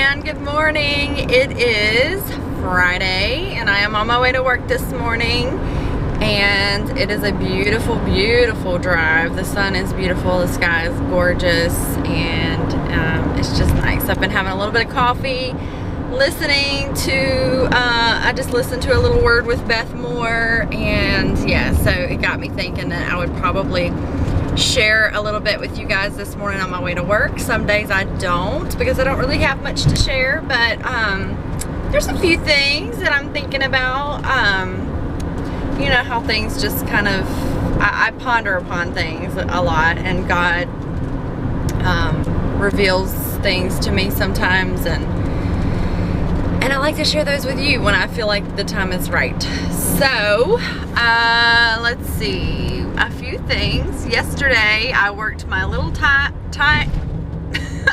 and good morning. It is Friday and I am on my way to work this morning, and it is a beautiful, beautiful drive. The sun is beautiful, the sky is gorgeous, and it's just nice. I've been having a little bit of coffee, listening to, I just listened to a little Word with Beth Moore, and yeah, so it got me thinking that I would probably share a little bit with you guys this morning on my way to work. Some days I don't, because I don't really have much to share, but there's a few things that I'm thinking about. You know how things just kind of, I ponder upon things a lot, and God reveals things to me sometimes, and I like to share those with you when I feel like the time is right. So, let's see, a few things. Yesterday, I worked my little I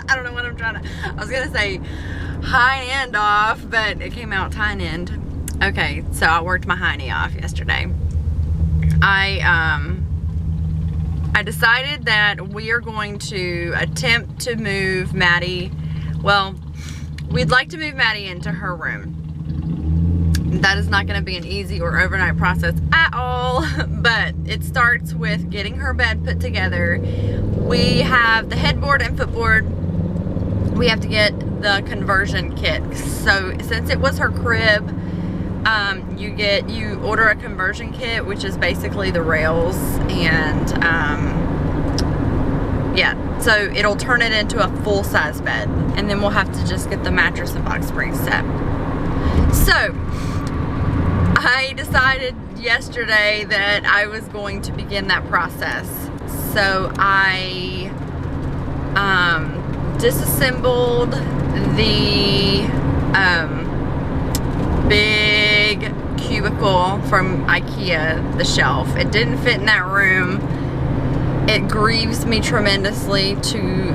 don't know what I'm trying to, I was going to say hind end off, but it came out hind end. Okay, so I worked my hiney off yesterday. I decided that we are going to attempt to move Maddie, well, we'd like to move Maddie into her room. That is not going to be an easy or overnight process at all, but it starts with getting her bed put together. We have the headboard and footboard. We have to get the conversion kit. So since it was her crib, you order a conversion kit, which is basically the rails, and yeah, so it'll turn it into a full-size bed, and then we'll have to just get the mattress and box springs set. So I decided yesterday that I was going to begin that process. So I disassembled the big cubicle from IKEA, the shelf. It didn't fit in that room. It grieves me tremendously to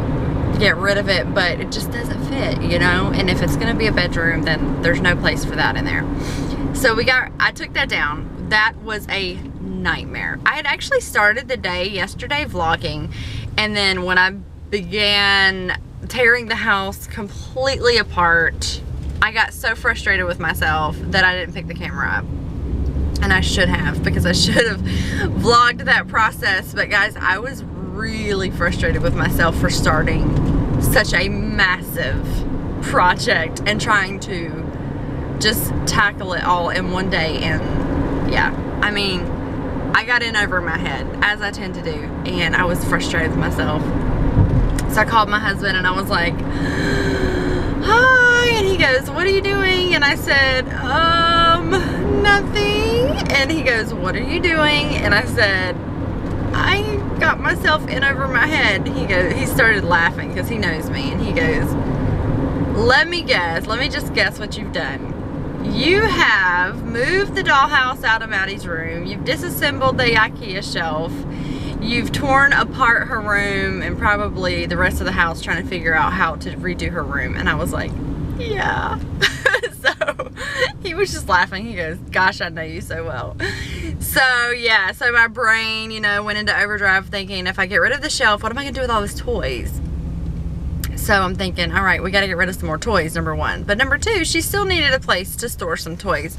get rid of it, but it just doesn't fit, you know, and if it's gonna be a bedroom, then there's no place for that in there. So I took that down. That was a nightmare. I had actually started the day yesterday vlogging, and then when I began tearing the house completely apart, I got so frustrated with myself that I didn't pick the camera up. And I should have, because I should have vlogged that process. But guys, I was really frustrated with myself for starting such a massive project and trying to just tackle it all in one day. And yeah, I mean, I got in over my head, as I tend to do, and I was frustrated with myself. So I called my husband and I was like, hi, and he goes, what are you doing? And I said, nothing. And he goes, what are you doing? And I said, I got myself in over my head. He started laughing because he knows me, and he goes, let me just guess what you've done. You have moved the dollhouse out of Maddie's room, you've disassembled the IKEA shelf, you've torn apart her room and probably the rest of the house trying to figure out how to redo her room. And I was like, yeah. So he was just laughing. He goes, gosh, I know you so well. So yeah, so my brain, you know, went into overdrive thinking, if I get rid of the shelf, what am I gonna do with all these toys? So I'm thinking, all right, we got to get rid of some more toys, number one. But number two, she still needed a place to store some toys.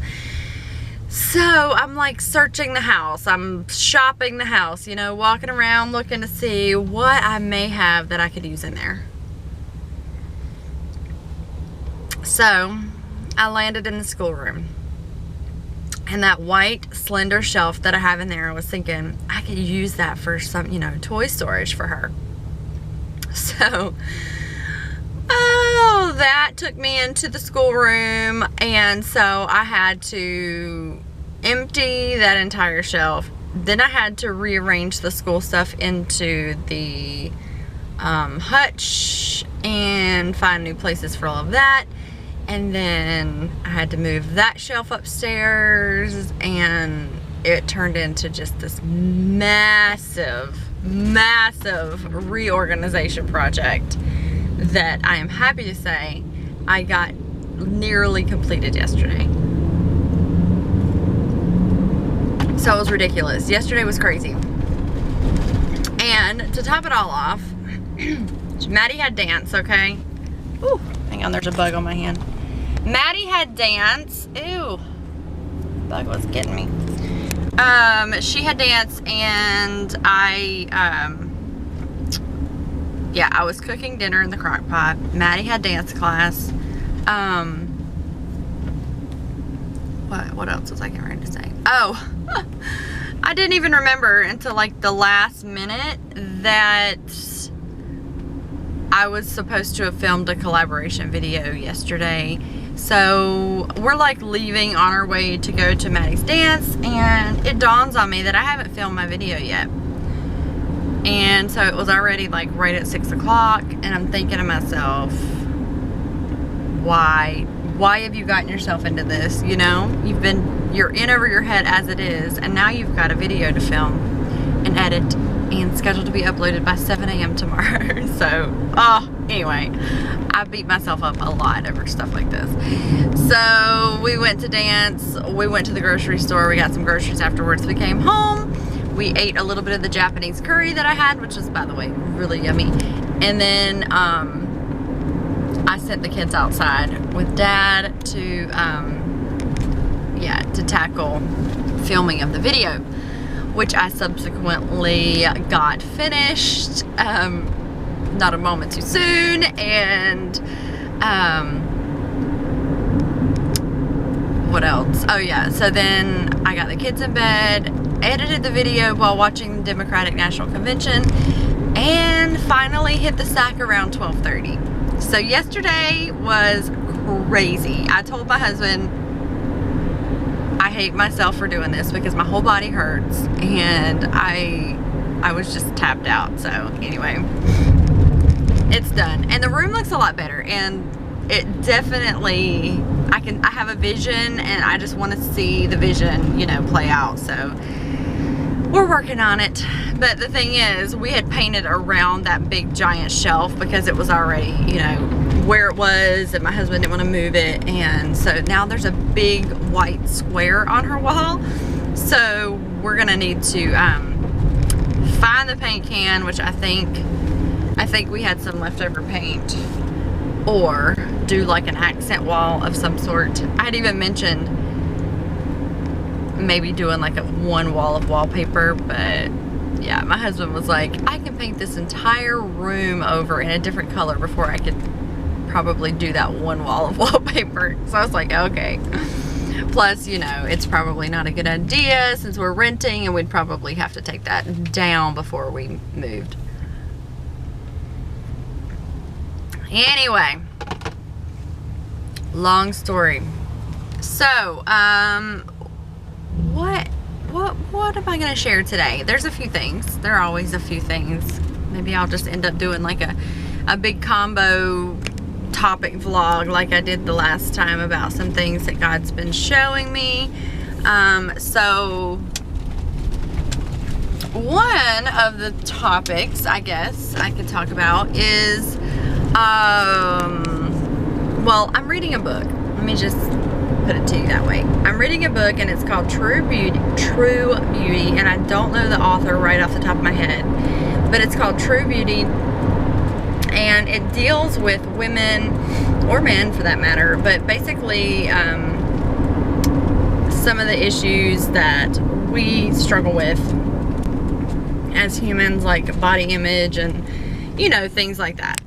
So I'm like searching the house. I'm shopping the house, you know, walking around looking to see what I may have that I could use in there. So I landed in the schoolroom. And that white slender shelf that I have in there, I was thinking I could use that for some, you know, toy storage for her. So that took me into the schoolroom, and so I had to empty that entire shelf. Then I had to rearrange the school stuff into the hutch and find new places for all of that. And then I had to move that shelf upstairs, and it turned into just this massive reorganization project that I am happy to say I got nearly completed yesterday. So it was ridiculous. Yesterday was crazy. And to top it all off, Maddie had dance, okay? Ooh, Hang on, there's a bug on my hand. Maddie had dance. Ew. Bug was getting me. She had dance, and yeah, I was cooking dinner in the crock pot. Maddie had dance class. What else was I getting ready to say? Oh, I didn't even remember until like the last minute that I was supposed to have filmed a collaboration video yesterday. So we're like leaving on our way to go to Maddie's dance, and it dawns on me that I haven't filmed my video yet. And so it was already like right at 6 o'clock, and I'm thinking to myself, why have you gotten yourself into this? You know, you're in over your head as it is, and now you've got a video to film and edit and scheduled to be uploaded by 7 a.m. tomorrow. So, anyway, I beat myself up a lot over stuff like this. So we went to dance, we went to the grocery store, we got some groceries afterwards, we came home, we ate a little bit of the Japanese curry that I had, which was, by the way, really yummy. And then I sent the kids outside with Dad to tackle filming of the video, which I subsequently got finished, not a moment too soon. And what else? Oh yeah, so then I got the kids in bed, edited the video while watching the Democratic National Convention, and finally hit the sack around 12:30. So yesterday was crazy. I told my husband I hate myself for doing this because my whole body hurts, and I was just tapped out. So anyway, it's done, and the room looks a lot better, and it definitely, I have a vision, and I just want to see the vision, you know, play out. So we're working on it. But the thing is, we had painted around that big giant shelf because it was already, you know, where it was, and my husband didn't want to move it. And so now there's a big white square on her wall. So we're gonna need to find the paint can, which I think we had some leftover paint, or do like an accent wall of some sort. I had even mentioned maybe doing like one wall of wallpaper, but yeah, my husband was like, I can paint this entire room over in a different color before I could probably do that one wall of wallpaper. So I was like, okay. Plus, you know, it's probably not a good idea since we're renting, and we'd probably have to take that down before we moved. Anyway, long story. So, what am I going to share today? There's a few things. There are always a few things. Maybe I'll just end up doing like a big combo topic vlog like I did the last time about some things that God's been showing me. So one of the topics I guess I could talk about is, well, I'm reading a book. Let me just put it to you that way. I'm reading a book, and it's called True Beauty, and I don't know the author right off the top of my head, but it's called True Beauty, and it deals with women, or men for that matter, but basically some of the issues that we struggle with as humans, like body image and, you know, things like that.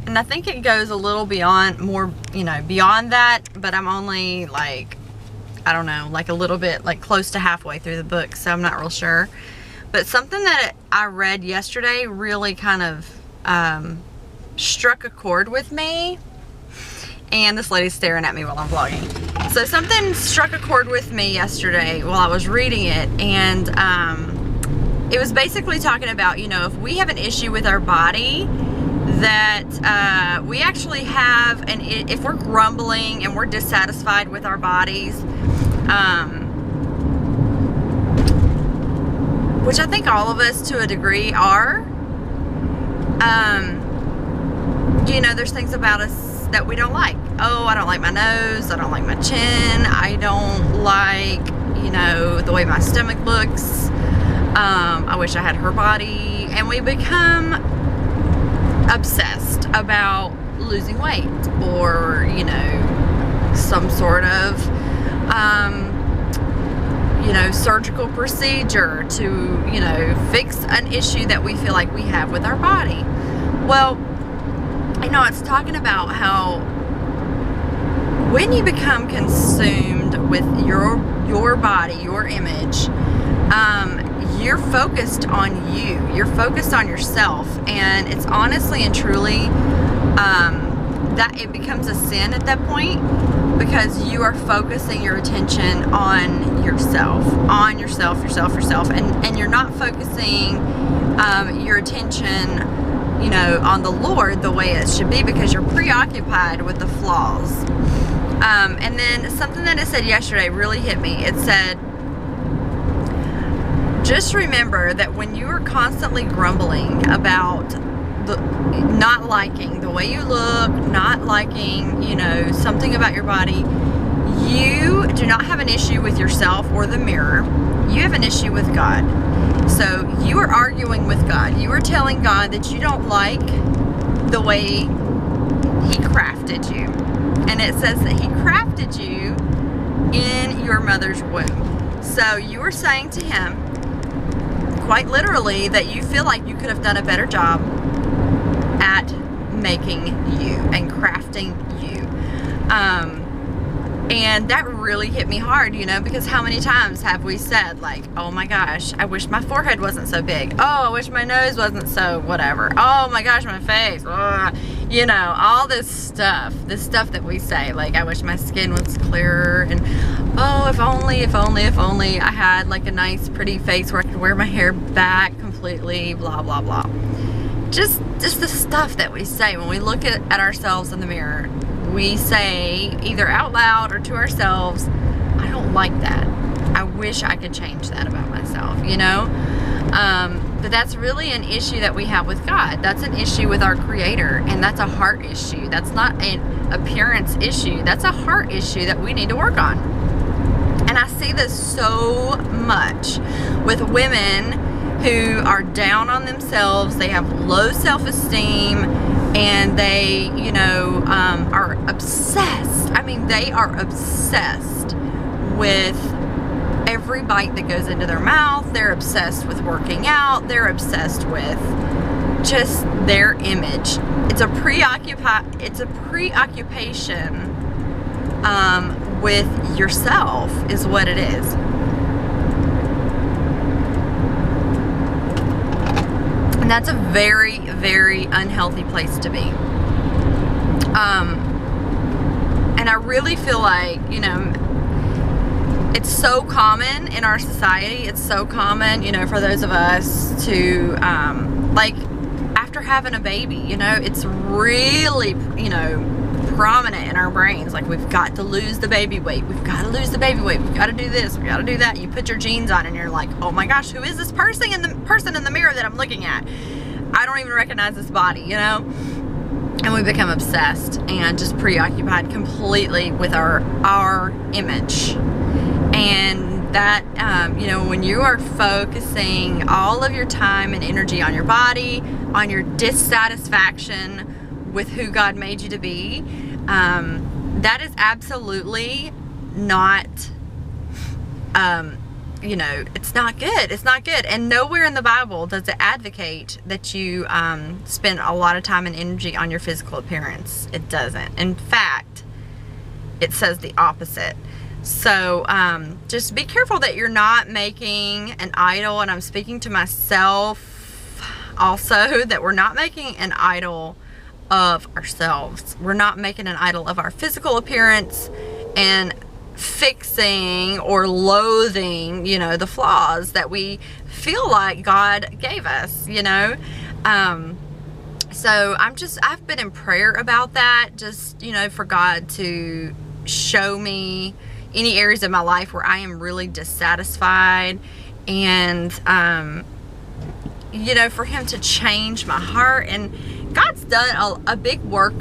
And I think it goes a little beyond that, but I'm only like, I don't know, like a little bit, like close to halfway through the book, so I'm not real sure. But something that I read yesterday really kind of struck a chord with me. And this lady's staring at me while I'm vlogging. So something struck a chord with me yesterday while I was reading it, and it was basically talking about, you know, if we have an issue with our body, that we actually have, and if we're grumbling and we're dissatisfied with our bodies, which I think all of us to a degree are, you know, there's things about us that we don't like. Oh, I don't like my nose, I don't like my chin, I don't like, you know, the way my stomach looks, I wish I had her body, and we become obsessed about losing weight, or, you know, some sort of, you know, surgical procedure to, you know, fix an issue that we feel like we have with our body. Well, you know, it's talking about how when you become consumed with your body, your image, you're focused on you. You're focused on yourself, and it's honestly and truly that it becomes a sin at that point, because you are focusing your attention on yourself, and you're not focusing your attention, you know, on the Lord the way it should be, because you're preoccupied with the flaws. And then something that it said yesterday really hit me. It said, just remember that when you are constantly grumbling about not liking the way you look, not liking, you know, something about your body, you do not have an issue with yourself or the mirror. You have an issue with God. So you are arguing with God. You are telling God that you don't like the way He crafted you. And it says that He crafted you in your mother's womb. So you are saying to Him, quite literally, that you feel like you could have done a better job at making you and crafting you. And that really hit me hard, you know, because how many times have we said, like, oh my gosh, I wish my forehead wasn't so big. Oh, I wish my nose wasn't so whatever. Oh my gosh, my face. Ugh. You know, all this stuff that we say, like, I wish my skin was clearer, and oh, if only I had like a nice pretty face where I could wear my hair back completely, blah blah blah. Just the stuff that we say when we look at ourselves in the mirror. We say either out loud or to ourselves, I don't like that. I wish I could change that about myself, you know? But that's really an issue that we have with God. That's an issue with our Creator, and that's a heart issue. That's not an appearance issue. That's a heart issue that we need to work on. And I see this so much with women who are down on themselves. They have low self-esteem, and they, you know, are obsessed. I mean, they are obsessed with every bite that goes into their mouth. They're obsessed with working out. They're obsessed with just their image. It's a preoccupation with yourself is what it is. And that's a very, very unhealthy place to be. And I really feel like, you know, it's so common in our society. It's so common, you know, for those of us to, like, after having a baby, you know, it's really, you know, prominent in our brains. Like, we've got to lose the baby weight. We've got to lose the baby weight. We've got to do this. We've got to do that. You put your jeans on and you're like, oh my gosh, who is this person in the mirror that I'm looking at? I don't even recognize this body, you know? And we become obsessed and just preoccupied completely with our image. And that, you know, when you are focusing all of your time and energy on your body, on your dissatisfaction with who God made you to be, that is absolutely not, you know, it's not good. It's not good. And nowhere in the Bible does it advocate that you spend a lot of time and energy on your physical appearance. It doesn't. In fact, it says the opposite. So just be careful that you're not making an idol, and I'm speaking to myself also, that we're not making an idol of ourselves. We're not making an idol of our physical appearance and fixing or loathing, you know, the flaws that we feel like God gave us, you know. So I've been in prayer about that, just, you know, for God to show me any areas of my life where I am really dissatisfied, and you know, for Him to change my heart. And God's done a big work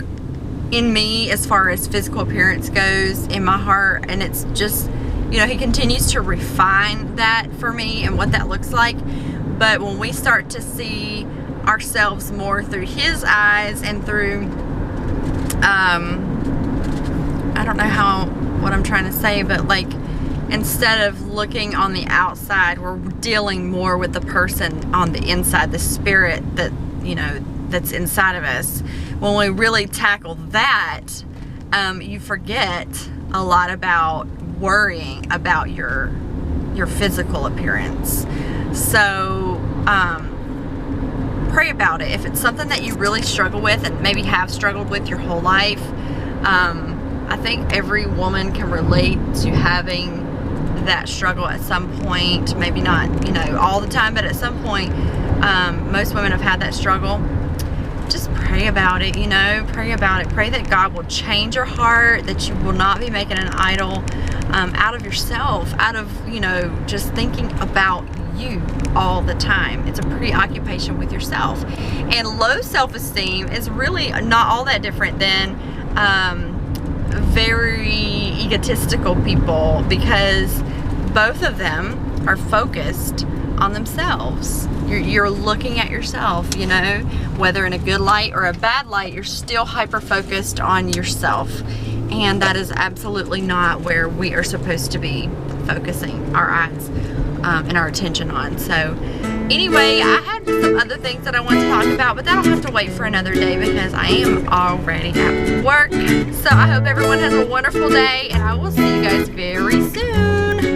in me as far as physical appearance goes in my heart, and it's just, you know, He continues to refine that for me and what that looks like. But when we start to see ourselves more through His eyes and through I don't know what I'm trying to say, but like, instead of looking on the outside, we're dealing more with the person on the inside, the spirit that, you know, that's inside of us. When we really tackle that, you forget a lot about worrying about your physical appearance. So pray about it. If it's something that you really struggle with and maybe have struggled with your whole life, I think every woman can relate to having that struggle at some point. Maybe not, you know, all the time, but at some point, most women have had that struggle. Just pray about it, you know, pray about it. Pray that God will change your heart, that you will not be making an idol out of yourself, out of, you know, just thinking about you all the time. It's a preoccupation with yourself. And low self-esteem is really not all that different than very egotistical people, because both of them are focused on themselves. You're looking at yourself, you know, whether in a good light or a bad light, you're still hyper focused on yourself, and that is absolutely not where we are supposed to be focusing our eyes and our attention on. So anyway, I had some other things that I want to talk about, but that'll have to wait for another day because I am already at work. So I hope everyone has a wonderful day, and I will see you guys very soon.